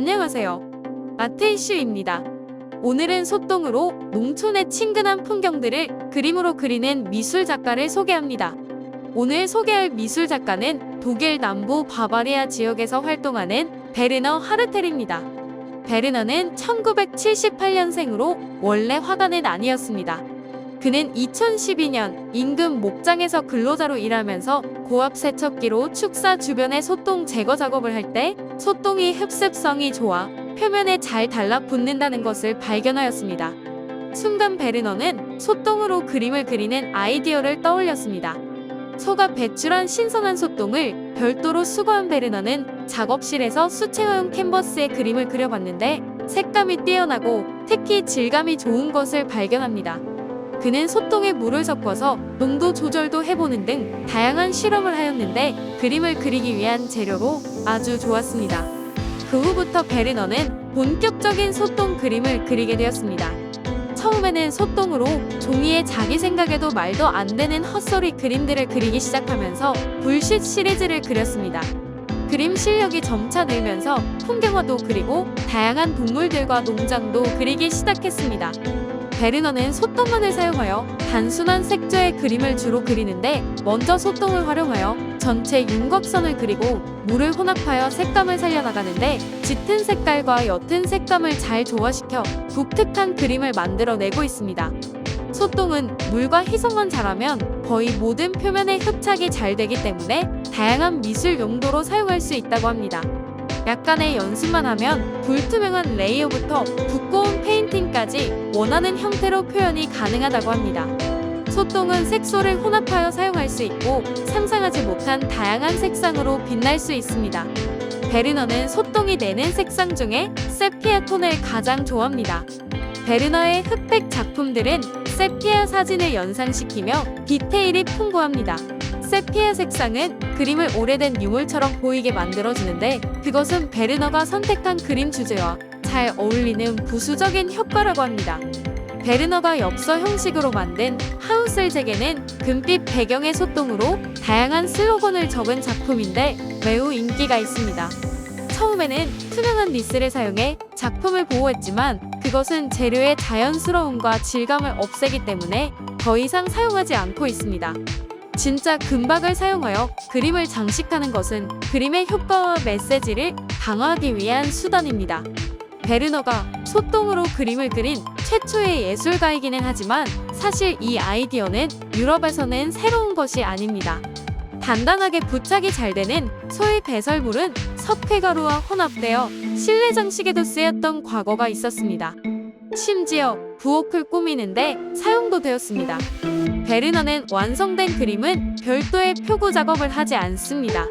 안녕하세요. 아트 이슈입니다. 오늘은 소똥으로 농촌의 친근한 풍경들을 그림으로 그리는 미술 작가를 소개합니다. 오늘 소개할 미술 작가는 독일 남부 바바리아 지역에서 활동하는 베르너 하르텔입니다. 베르너는 1978년생으로 원래 화가는 아니었습니다. 그는 2012년 인근 목장에서 근로자로 일하면서 고압 세척기로 축사 주변의 소똥 제거 작업을 할 때 소똥이 흡습성이 좋아 표면에 잘 달라붙는다는 것을 발견하였습니다. 순간 베르너는 소똥으로 그림을 그리는 아이디어를 떠올렸습니다. 소가 배출한 신선한 소똥을 별도로 수거한 베르너는 작업실에서 수채화용 캔버스에 그림을 그려봤는데 색감이 뛰어나고 특히 질감이 좋은 것을 발견합니다. 그는 소똥에 물을 섞어서 농도 조절도 해보는 등 다양한 실험을 하였는데 그림을 그리기 위한 재료로 아주 좋았습니다. 그 후부터 베르너는 본격적인 소똥 그림을 그리게 되었습니다. 처음에는 소똥으로 종이에 자기 생각에도 말도 안 되는 헛소리 그림들을 그리기 시작하면서 불쉿 시리즈를 그렸습니다. 그림 실력이 점차 늘면서 풍경화도 그리고 다양한 동물들과 농장도 그리기 시작했습니다. 베르너는 소똥만을 사용하여 단순한 색조의 그림을 주로 그리는데 먼저 소똥을 활용하여 전체 윤곽선을 그리고 물을 혼합하여 색감을 살려나가는데 짙은 색깔과 옅은 색감을 잘 조화시켜 독특한 그림을 만들어내고 있습니다. 소똥은 물과 희석만 잘하면 거의 모든 표면에 흡착이 잘 되기 때문에 다양한 미술 용도로 사용할 수 있다고 합니다. 약간의 연습만 하면 불투명한 레이어부터 두꺼운 페인팅까지 원하는 형태로 표현이 가능하다고 합니다. 소똥은 색소를 혼합하여 사용할 수 있고 상상하지 못한 다양한 색상으로 빛날 수 있습니다. 베르너는 소똥이 내는 색상 중에 세피아 톤을 가장 좋아합니다. 베르너의 흑백 작품들은 세피아 사진을 연상시키며 디테일이 풍부합니다. 세피아 색상은 그림을 오래된 유물처럼 보이게 만들어주는데 그것은 베르너가 선택한 그림 주제와 잘 어울리는 부수적인 효과라고 합니다. 베르너가 엽서 형식으로 만든 하우슬제게는 금빛 배경의 소똥으로 다양한 슬로건을 적은 작품인데 매우 인기가 있습니다. 처음에는 투명한 니스를 사용해 작품을 보호했지만 그것은 재료의 자연스러움과 질감을 없애기 때문에 더 이상 사용하지 않고 있습니다. 진짜 금박을 사용하여 그림을 장식하는 것은 그림의 효과와 메시지를 강화하기 위한 수단입니다. 베르너가 소똥으로 그림을 그린 최초의 예술가이기는 하지만 사실 이 아이디어는 유럽에서는 새로운 것이 아닙니다. 단단하게 부착이 잘 되는 소의 배설물은 석회가루와 혼합되어 실내 장식에도 쓰였던 과거가 있었습니다. 심지어 부엌을 꾸미는데 사용도 되었습니다. 베르너는 완성된 그림은 별도의 표구 작업을 하지 않습니다.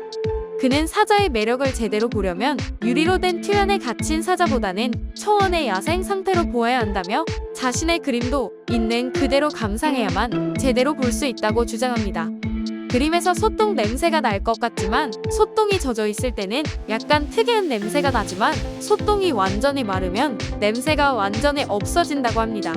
그는 사자의 매력을 제대로 보려면 유리로 된 틀 안에 갇힌 사자보다는 초원의 야생 상태로 보아야 한다며 자신의 그림도 있는 그대로 감상해야만 제대로 볼 수 있다고 주장합니다. 그림에서 소똥 냄새가 날 것 같지만 소똥이 젖어 있을 때는 약간 특이한 냄새가 나지만 소똥이 완전히 마르면 냄새가 완전히 없어진다고 합니다.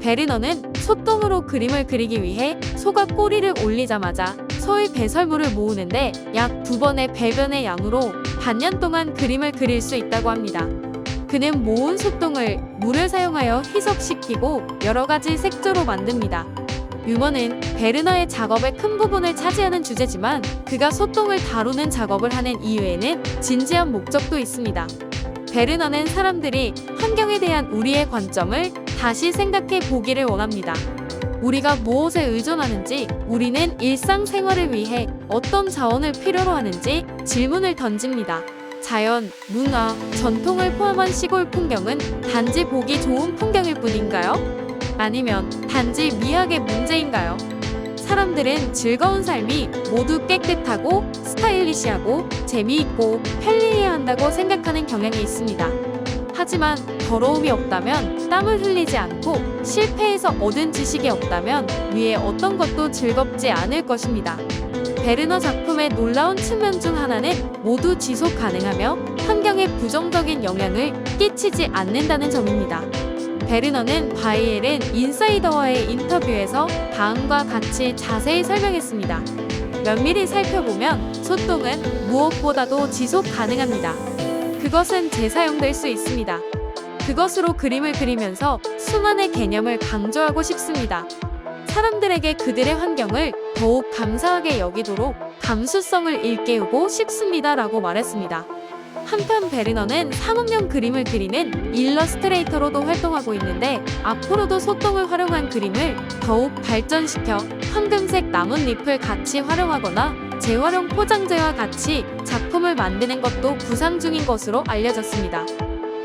베르너는 소똥으로 그림을 그리기 위해 소가 꼬리를 올리자마자 소의 배설물을 모으는데 약 2번의 배변의 양으로 반년 동안 그림을 그릴 수 있다고 합니다. 그는 모은 소똥을 물을 사용하여 희석시키고 여러 가지 색조로 만듭니다. 유머는 베르너의 작업의 큰 부분을 차지하는 주제지만 그가 소똥을 다루는 작업을 하는 이유에는 진지한 목적도 있습니다. 베르너는 사람들이 환경에 대한 우리의 관점을 다시 생각해 보기를 원합니다. 우리가 무엇에 의존하는지, 우리는 일상생활을 위해 어떤 자원을 필요로 하는지 질문을 던집니다. 자연, 문화, 전통을 포함한 시골 풍경은 단지 보기 좋은 풍경일 뿐인가요? 아니면 단지 미학의 문제인가요? 사람들은 즐거운 삶이 모두 깨끗하고 스타일리시하고 재미있고 편리해야 한다고 생각하는 경향이 있습니다. 하지만 더러움이 없다면 땀을 흘리지 않고 실패해서 얻은 지식이 없다면 위에 어떤 것도 즐겁지 않을 것입니다. 베르너 작품의 놀라운 측면 중 하나는 모두 지속 가능하며 환경에 부정적인 영향을 끼치지 않는다는 점입니다. 베르너는 바이엘은 인사이더와의 인터뷰에서 다음과 같이 자세히 설명했습니다. 면밀히 살펴보면 소똥은 무엇보다도 지속 가능합니다. 그 그것은 재사용될 수 있습니다. 그것으로 그림을 그리면서 수만의 개념을 강조하고 싶습니다. 사람들에게 그들의 환경을 더욱 감사하게 여기도록 감수성을 일깨우고 싶습니다. 라고 말했습니다. 한편 베르너는 상업용 그림을 그리는 일러스트레이터로도 활동하고 있는데 앞으로도 소똥을 활용한 그림을 더욱 발전시켜 황금색 나뭇잎을 같이 활용하거나 재활용 포장재와 같이 작품을 만드는 것도 구상 중인 것으로 알려졌습니다.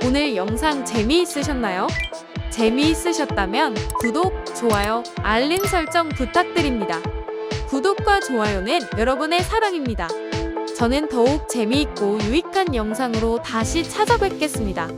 오늘 영상 재미있으셨나요? 재미있으셨다면 구독, 좋아요, 알림 설정 부탁드립니다. 구독과 좋아요는 여러분의 사랑입니다. 저는 더욱 재미있고 유익한 영상으로 다시 찾아뵙겠습니다.